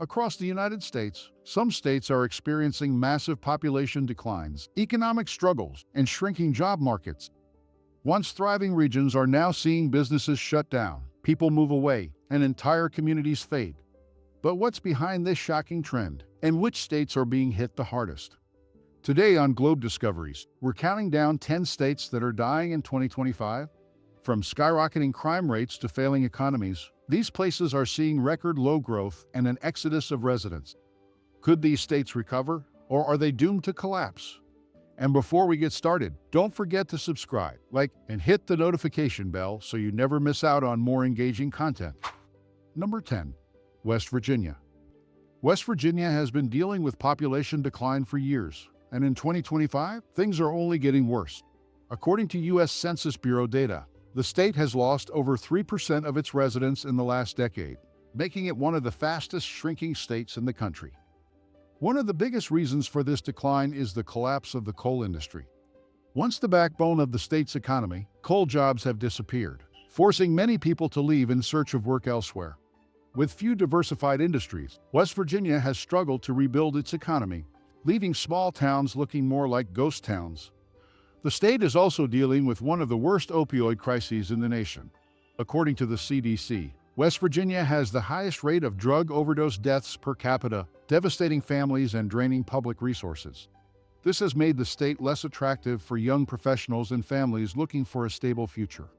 Across the United States, some states are experiencing massive population declines, economic struggles, and shrinking job markets. Once thriving regions are now seeing businesses shut down, people move away, and entire communities fade. But what's behind this shocking trend, and which states are being hit the hardest? Today on Globe Discoveries, we're counting down 10 states that are dying in 2025. From skyrocketing crime rates to failing economies, these places are seeing record low growth and an exodus of residents. Could these states recover, or are they doomed to collapse? And before we get started, don't forget to subscribe, like, and hit the notification bell so you never miss out on more engaging content. Number 10. West Virginia. West Virginia has been dealing with population decline for years, and in 2025, things are only getting worse. According to U.S. Census Bureau data, the state has lost over 3% of its residents in the last decade, making it one of the fastest shrinking states in the country. One of the biggest reasons for this decline is the collapse of the coal industry. Once the backbone of the state's economy, coal jobs have disappeared, forcing many people to leave in search of work elsewhere. With few diversified industries, West Virginia has struggled to rebuild its economy, leaving small towns looking more like ghost towns. The state is also dealing with one of the worst opioid crises in the nation. According to the CDC, West Virginia has the highest rate of drug overdose deaths per capita, devastating families and draining public resources. This has made the state less attractive for young professionals and families looking for a stable future.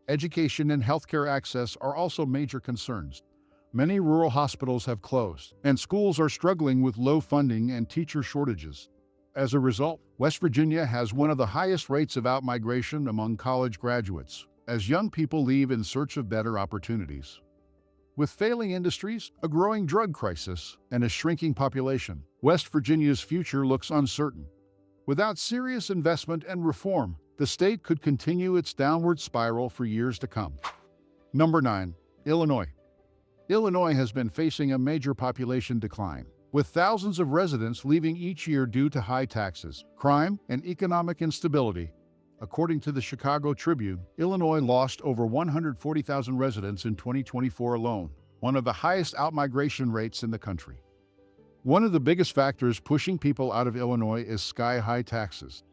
Education and healthcare access are also major concerns. Many rural hospitals have closed, and schools are struggling with low funding and teacher shortages. As a result, West Virginia has one of the highest rates of outmigration among college graduates, as young people leave in search of better opportunities. With failing industries, a growing drug crisis, and a shrinking population, West Virginia's future looks uncertain. Without serious investment and reform, the state could continue its downward spiral for years to come. Number 9. Illinois. Illinois has been facing a major population decline, with thousands of residents leaving each year due to high taxes, crime, and economic instability. According to the Chicago Tribune, Illinois lost over 140,000 residents in 2024 alone, one of the highest outmigration rates in the country. One of the biggest factors pushing people out of Illinois is sky-high taxes.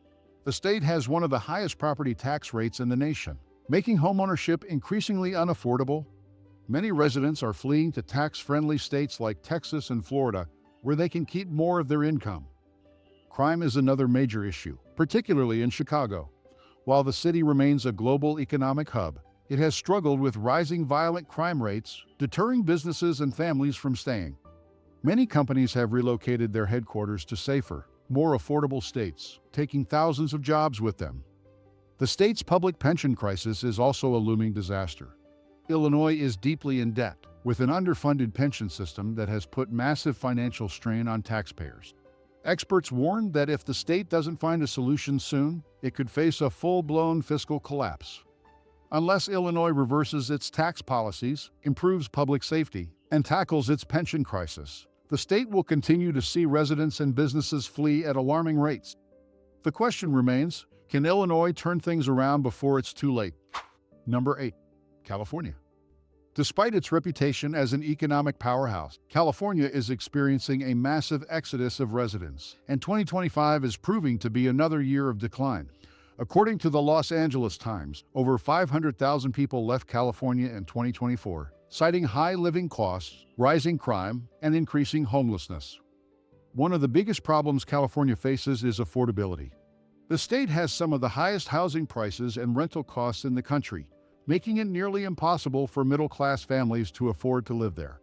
The state has one of the highest property tax rates in the nation, making homeownership increasingly unaffordable. Many residents are fleeing to tax-friendly states like Texas and Florida, where they can keep more of their income. Crime is another major issue, particularly in Chicago. While the city remains a global economic hub, it has struggled with rising violent crime rates, deterring businesses and families from staying. Many companies have relocated their headquarters to safer, more affordable states, taking thousands of jobs with them. The state's public pension crisis is also a looming disaster. Illinois is deeply in debt, with an underfunded pension system that has put massive financial strain on taxpayers. Experts warn that if the state doesn't find a solution soon, it could face a full-blown fiscal collapse. Unless Illinois reverses its tax policies, improves public safety, and tackles its pension crisis, the state will continue to see residents and businesses flee at alarming rates. The question remains, can Illinois turn things around before it's too late? Number 8. California. Despite its reputation as an economic powerhouse, California is experiencing a massive exodus of residents, and 2025 is proving to be another year of decline. According to the Los Angeles Times, over 500,000 people left California in 2024, citing high living costs, rising crime, and increasing homelessness. One of the biggest problems California faces is affordability. The state has some of the highest housing prices and rental costs in the country, making it nearly impossible for middle-class families to afford to live there.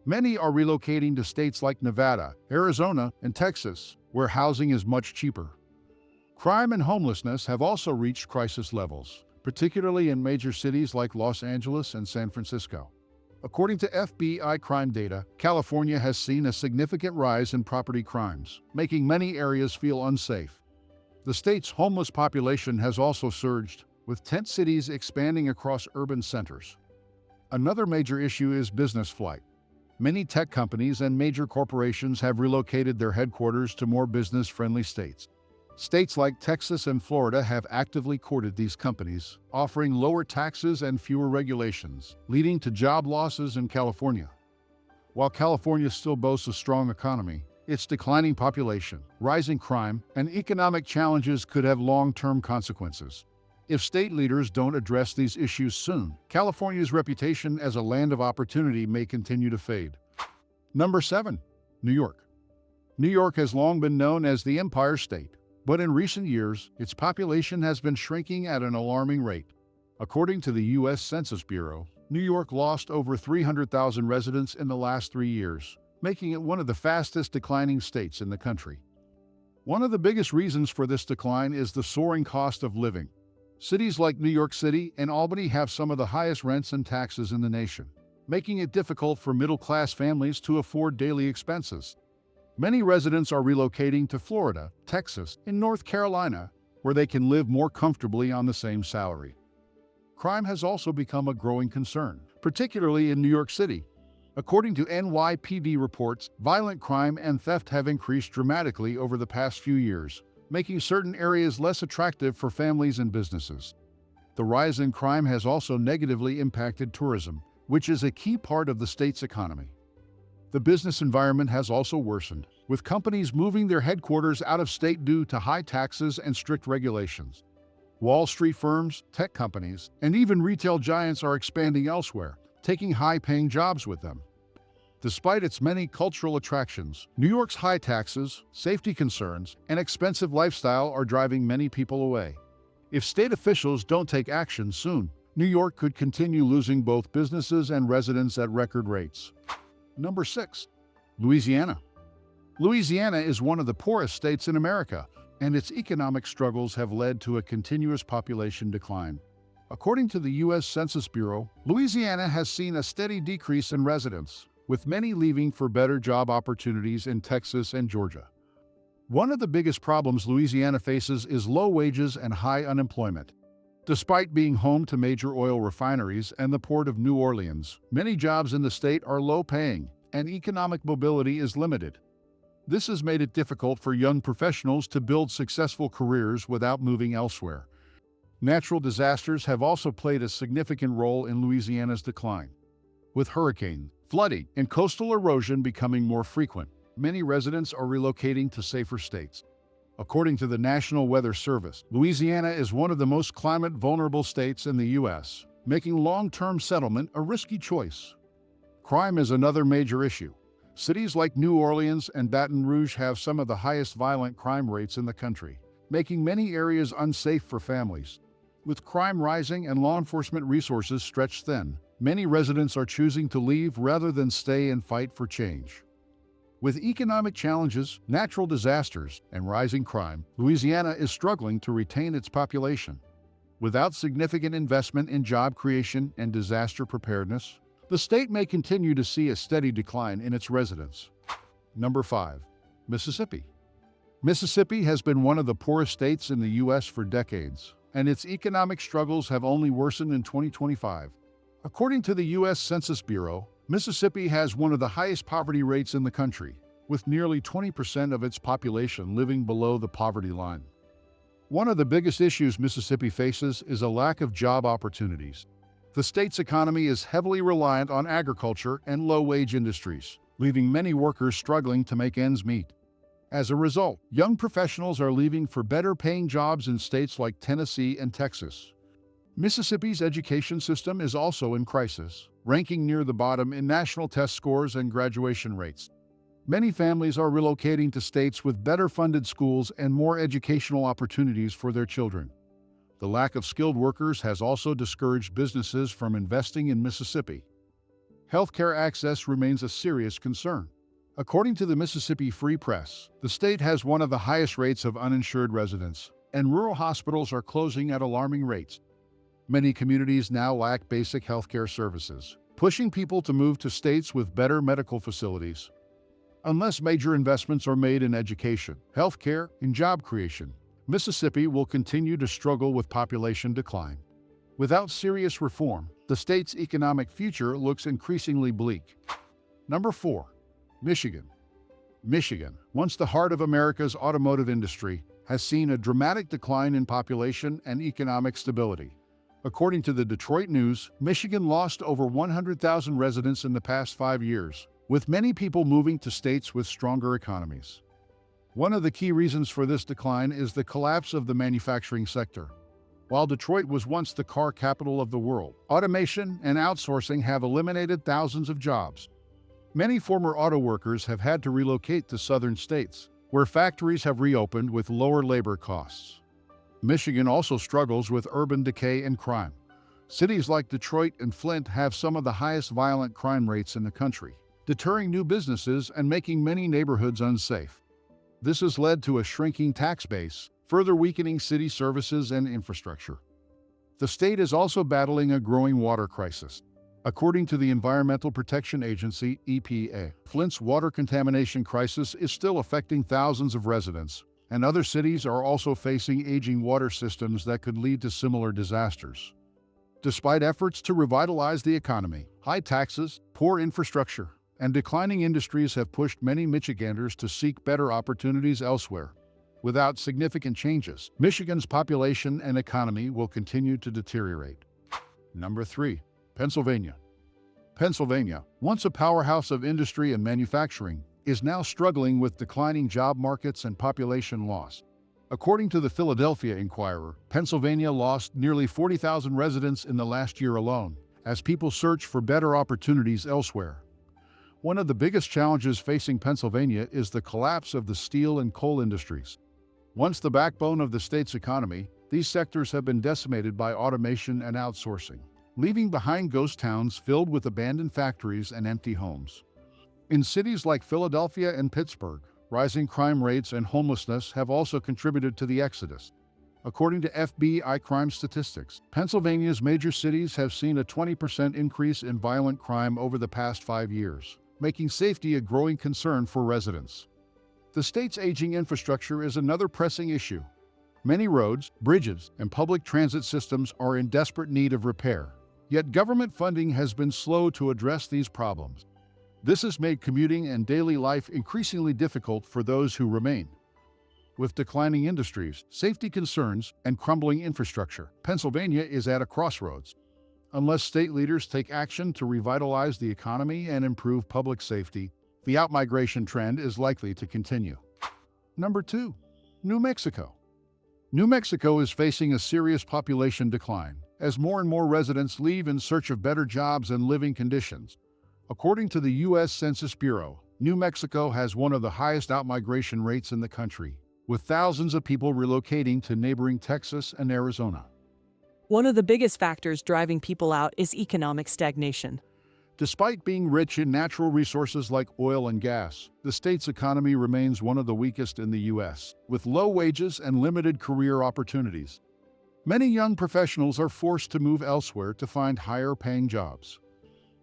Many are relocating to states like Nevada, Arizona, and Texas, where housing is much cheaper. Crime and homelessness have also reached crisis levels, particularly in major cities like Los Angeles and San Francisco. According to FBI crime data, California has seen a significant rise in property crimes, making many areas feel unsafe. The state's homeless population has also surged, with tent cities expanding across urban centers. Another major issue is business flight. Many tech companies and major corporations have relocated their headquarters to more business-friendly states. States like Texas and Florida have actively courted these companies, offering lower taxes and fewer regulations, leading to job losses in California. While California still boasts a strong economy, its declining population, rising crime, and economic challenges could have long-term consequences. If state leaders don't address these issues soon, California's reputation as a land of opportunity may continue to fade. Number 7. New York. New York has long been known as the Empire State, but in recent years, its population has been shrinking at an alarming rate. According to the U.S. Census Bureau, New York lost over 300,000 residents in the last 3 years, making it one of the fastest declining states in the country. One of the biggest reasons for this decline is the soaring cost of living. Cities like New York City and Albany have some of the highest rents and taxes in the nation, making it difficult for middle-class families to afford daily expenses. Many residents are relocating to Florida, Texas, and North Carolina, where they can live more comfortably on the same salary. Crime has also become a growing concern, particularly in New York City. According to NYPD reports, violent crime and theft have increased dramatically over the past few years, making certain areas less attractive for families and businesses. The rise in crime has also negatively impacted tourism, which is a key part of the state's economy. The business environment has also worsened, with companies moving their headquarters out of state due to high taxes and strict regulations. Wall Street firms, tech companies, and even retail giants are expanding elsewhere, taking high-paying jobs with them. Despite its many cultural attractions, New York's high taxes, safety concerns, and expensive lifestyle are driving many people away. If state officials don't take action soon, New York could continue losing both businesses and residents at record rates. Number 6. Louisiana. Louisiana is one of the poorest states in America, and its economic struggles have led to a continuous population decline. According to the U.S. Census Bureau, Louisiana has seen a steady decrease in residents, with many leaving for better job opportunities in Texas and Georgia. One of the biggest problems Louisiana faces is low wages and high unemployment. Despite being home to major oil refineries and the Port of New Orleans, many jobs in the state are low-paying, and economic mobility is limited. This has made it difficult for young professionals to build successful careers without moving elsewhere. Natural disasters have also played a significant role in Louisiana's decline. With hurricanes, flooding, and coastal erosion becoming more frequent, many residents are relocating to safer states. According to the National Weather Service, Louisiana is one of the most climate-vulnerable states in the U.S., making long-term settlement a risky choice. Crime is another major issue. Cities like New Orleans and Baton Rouge have some of the highest violent crime rates in the country, making many areas unsafe for families. With crime rising and law enforcement resources stretched thin, many residents are choosing to leave rather than stay and fight for change. With economic challenges, natural disasters, and rising crime, Louisiana is struggling to retain its population. Without significant investment in job creation and disaster preparedness, the state may continue to see a steady decline in its residents. Number 5. Mississippi. Mississippi has been one of the poorest states in the U.S. for decades, and its economic struggles have only worsened in 2025. According to the U.S. Census Bureau, Mississippi has one of the highest poverty rates in the country, with nearly 20% of its population living below the poverty line. One of the biggest issues Mississippi faces is a lack of job opportunities. The state's economy is heavily reliant on agriculture and low-wage industries, leaving many workers struggling to make ends meet. As a result, young professionals are leaving for better-paying jobs in states like Tennessee and Texas. Mississippi's education system is also in crisis, ranking near the bottom in national test scores and graduation rates. Many families are relocating to states with better-funded schools and more educational opportunities for their children. The lack of skilled workers has also discouraged businesses from investing in Mississippi. Healthcare access remains a serious concern. According to the Mississippi Free Press, the state has one of the highest rates of uninsured residents, and rural hospitals are closing at alarming rates. Many communities now lack basic healthcare services, pushing people to move to states with better medical facilities. Unless major investments are made in education, healthcare, and job creation, Mississippi will continue to struggle with population decline. Without serious reform, the state's economic future looks increasingly bleak. Number 4. Michigan. Michigan, once the heart of America's automotive industry, has seen a dramatic decline in population and economic stability. According to the Detroit News, Michigan lost over 100,000 residents in the past 5 years, with many people moving to states with stronger economies. One of the key reasons for this decline is the collapse of the manufacturing sector. While Detroit was once the car capital of the world, automation and outsourcing have eliminated thousands of jobs. Many former auto workers have had to relocate to southern states, where factories have reopened with lower labor costs. Michigan also struggles with urban decay and crime. Cities like Detroit and Flint have some of the highest violent crime rates in the country, deterring new businesses and making many neighborhoods unsafe. This has led to a shrinking tax base, further weakening city services and infrastructure. The state is also battling a growing water crisis. According to the Environmental Protection Agency, EPA, Flint's water contamination crisis is still affecting thousands of residents, and other cities are also facing aging water systems that could lead to similar disasters. Despite efforts to revitalize the economy, high taxes, poor infrastructure, and declining industries have pushed many Michiganders to seek better opportunities elsewhere. Without significant changes, Michigan's population and economy will continue to deteriorate. Number 3. Pennsylvania. Pennsylvania, once a powerhouse of industry and manufacturing, is now struggling with declining job markets and population loss. According to the Philadelphia Inquirer, Pennsylvania lost nearly 40,000 residents in the last year alone, as people search for better opportunities elsewhere. One of the biggest challenges facing Pennsylvania is the collapse of the steel and coal industries. Once the backbone of the state's economy, these sectors have been decimated by automation and outsourcing, leaving behind ghost towns filled with abandoned factories and empty homes. In cities like Philadelphia and Pittsburgh, rising crime rates and homelessness have also contributed to the exodus. According to FBI crime statistics, Pennsylvania's major cities have seen a 20% increase in violent crime over the past 5 years, making safety a growing concern for residents. The state's aging infrastructure is another pressing issue. Many roads, bridges, and public transit systems are in desperate need of repair. Yet government funding has been slow to address these problems. This has made commuting and daily life increasingly difficult for those who remain. With declining industries, safety concerns, and crumbling infrastructure, Pennsylvania is at a crossroads. Unless state leaders take action to revitalize the economy and improve public safety, the outmigration trend is likely to continue. Number 2. New Mexico. New Mexico is facing a serious population decline, as more and more residents leave in search of better jobs and living conditions. According to the U.S. Census Bureau, New Mexico has one of the highest outmigration rates in the country, with thousands of people relocating to neighboring Texas and Arizona. One of the biggest factors driving people out is economic stagnation. Despite being rich in natural resources like oil and gas, the state's economy remains one of the weakest in the U.S., with low wages and limited career opportunities. Many young professionals are forced to move elsewhere to find higher-paying jobs.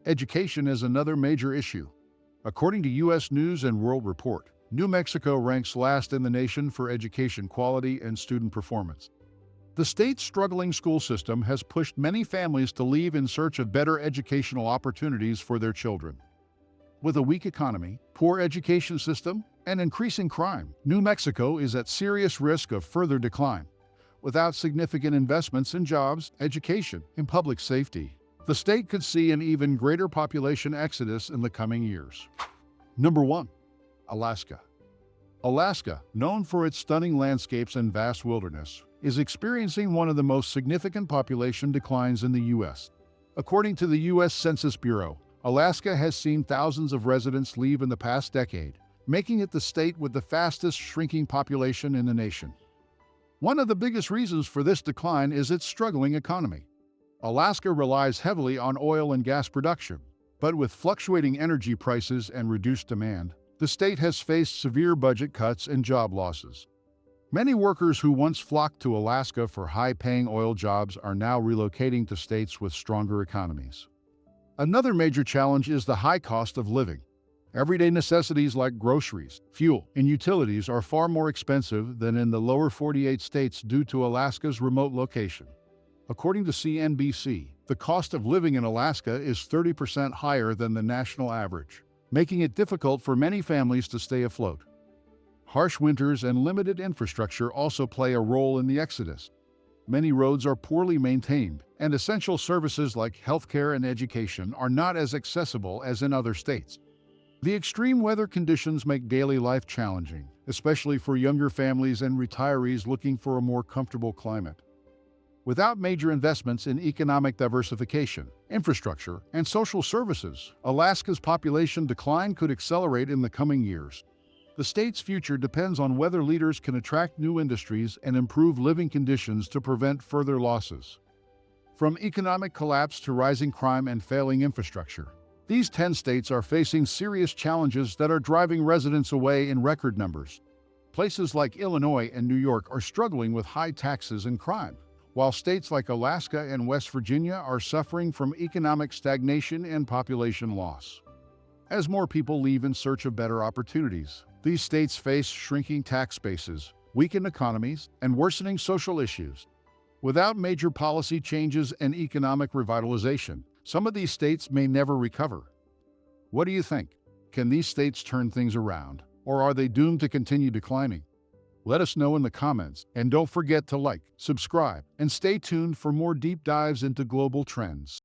Education is another major issue. According to U.S. News and World Report, New Mexico ranks last in the nation for education quality and student performance. The state's struggling school system has pushed many families to leave in search of better educational opportunities for their children. With a weak economy, poor education system, and increasing crime, New Mexico is at serious risk of further decline. Without significant investments in jobs, education, and public safety, the state could see an even greater population exodus in the coming years. Number 1. Alaska. Alaska, known for its stunning landscapes and vast wilderness, is experiencing one of the most significant population declines in the U.S. According to the U.S. Census Bureau, Alaska has seen thousands of residents leave in the past decade, making it the state with the fastest shrinking population in the nation. One of the biggest reasons for this decline is its struggling economy. Alaska relies heavily on oil and gas production, but with fluctuating energy prices and reduced demand, the state has faced severe budget cuts and job losses. Many workers who once flocked to Alaska for high-paying oil jobs are now relocating to states with stronger economies. Another major challenge is the high cost of living. Everyday necessities like groceries, fuel, and utilities are far more expensive than in the lower 48 states due to Alaska's remote location. According to CNBC, the cost of living in Alaska is 30% higher than the national average, making it difficult for many families to stay afloat. Harsh winters and limited infrastructure also play a role in the exodus. Many roads are poorly maintained, and essential services like healthcare and education are not as accessible as in other states. The extreme weather conditions make daily life challenging, especially for younger families and retirees looking for a more comfortable climate. Without major investments in economic diversification, infrastructure, and social services, Alaska's population decline could accelerate in the coming years. The state's future depends on whether leaders can attract new industries and improve living conditions to prevent further losses. From economic collapse to rising crime and failing infrastructure, these 10 states are facing serious challenges that are driving residents away in record numbers. Places like Illinois and New York are struggling with high taxes and crime, while states like Alaska and West Virginia are suffering from economic stagnation and population loss. As more people leave in search of better opportunities, these states face shrinking tax bases, weakened economies, and worsening social issues. Without major policy changes and economic revitalization, some of these states may never recover. What do you think? Can these states turn things around, or are they doomed to continue declining? Let us know in the comments, and don't forget to like, subscribe, and stay tuned for more deep dives into global trends.